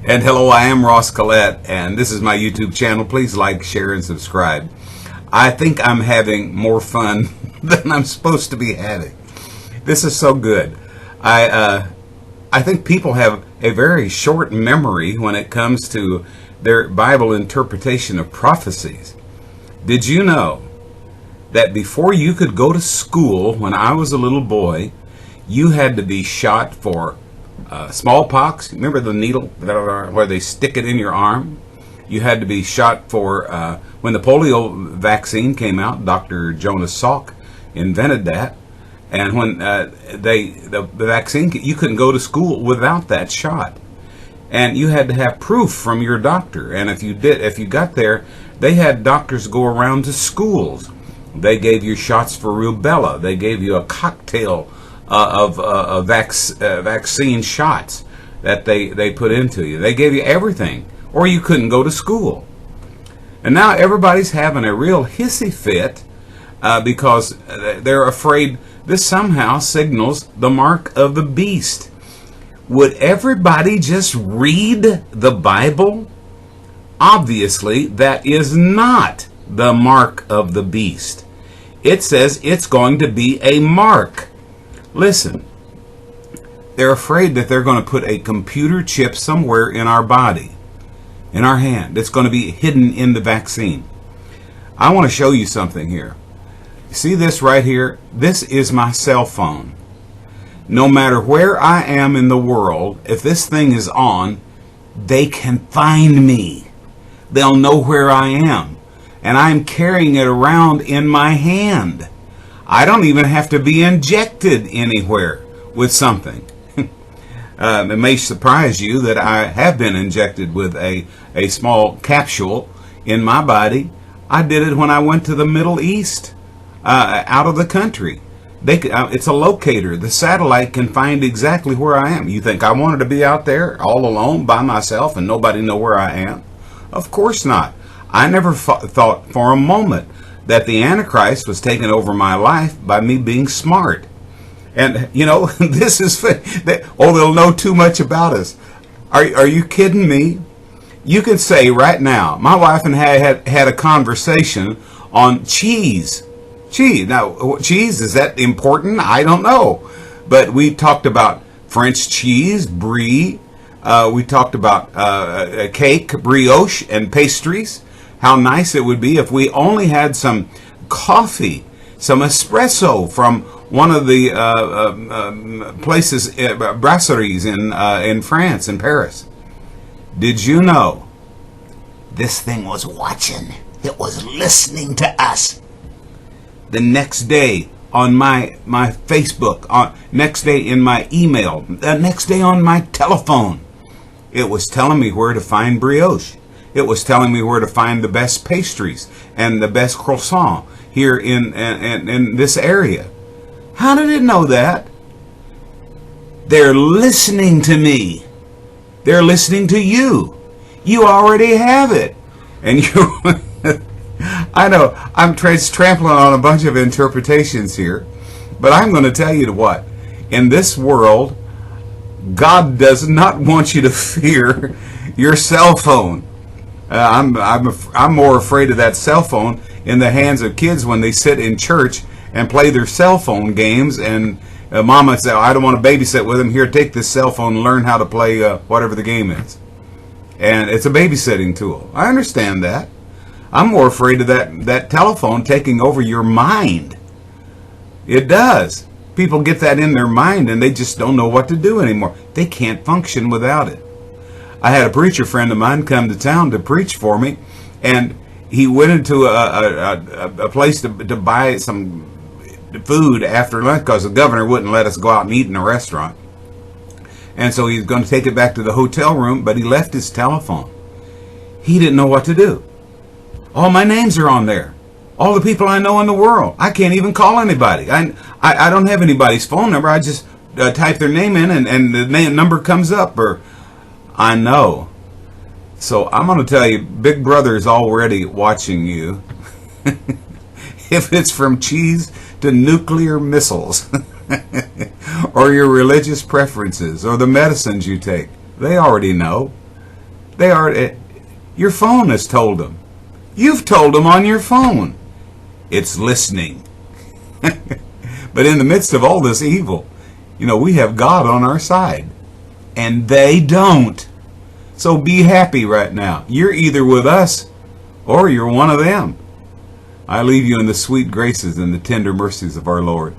And hello, I am Ross Collette, and this is my YouTube channel. Please like, share, and subscribe. I think I'm having more fun than I'm supposed to be having. This is so good. I think people have a very short memory when it comes to their Bible interpretation of prophecies. Did you know that before you could go to school, when I was a little boy, you had to be shot for smallpox? Remember the needle where they stick it in your arm? You had to be shot for, when the polio vaccine came out, Dr. Jonas Salk invented that. And when the vaccine, you couldn't go to school without that shot. And you had to have proof from your doctor. And if you got there, they had doctors go around to schools. They gave you shots for rheubella. They gave you a cocktail of vaccine shots that they put into you. They gave you everything, or you couldn't go to school. And now everybody's having a real hissy fit because they're afraid this somehow signals the mark of the beast. Would everybody just read the Bible? Obviously, that is not the mark of the beast. It says it's going to be a mark. Listen, they're afraid that they're going to put a computer chip somewhere in our body, in our hand. It's going to be hidden in the vaccine. I want to show you something here. See this right here? This is my cell phone. No matter where I am in the world, if this thing is on, they can find me. They'll know where I am. And I'm carrying it around in my hand. I don't even have to be injected anywhere with something. It may surprise you that I have been injected with a small capsule in my body. I did it when I went to the Middle East, out of the country. It's a locator. The satellite can find exactly where I am. You think I wanted to be out there all alone by myself and nobody know where I am? Of course not. I never thought for a moment that the Antichrist was taking over my life by me being smart. And, you know, this is, they'll know too much about us. Are you kidding me? You could say right now, my wife and I had a conversation on cheese. Cheese. Now, cheese, is that important? I don't know. But we talked about French cheese, brie. We talked about cake, brioche, and pastries. How nice it would be if we only had some coffee, some espresso from one of the places, brasseries in France, in Paris. Did you know this thing was watching? It was listening to us. The next day on my Facebook, next day in my email, the next day on my telephone, it was telling me where to find brioche. It was telling me where to find the best pastries and the best croissant here in this area. How did it know that? They're listening to me. They're listening to you. You already have it. And you, I know, I'm trampling on a bunch of interpretations here, but I'm going to tell you what. In this world, God does not want you to fear your cell phone. I'm more afraid of that cell phone in the hands of kids when they sit in church and play their cell phone games, and mama says, I don't want to babysit with them. Here, take this cell phone and learn how to play whatever the game is. And it's a babysitting tool. I understand that. I'm more afraid of that telephone taking over your mind. It does. People get that in their mind and they just don't know what to do anymore. They can't function without it. I had a preacher friend of mine come to town to preach for me, and he went into a place to buy some food after lunch because the governor wouldn't let us go out and eat in a restaurant. And so he's going to take it back to the hotel room, but he left his telephone. He didn't know what to do. All my names are on there. All the people I know in the world. I can't even call anybody. I don't have anybody's phone number. I just type their name in and the number comes up. Or I know. So I'm going to tell you, Big Brother is already watching you. If it's from cheese to nuclear missiles, or your religious preferences, or the medicines you take, they already know. They are. Your phone has told them. You've told them on your phone. It's listening. But in the midst of all this evil, we have God on our side. And they don't. So be happy right now. You're either with us or you're one of them. I leave you in the sweet graces and the tender mercies of our Lord.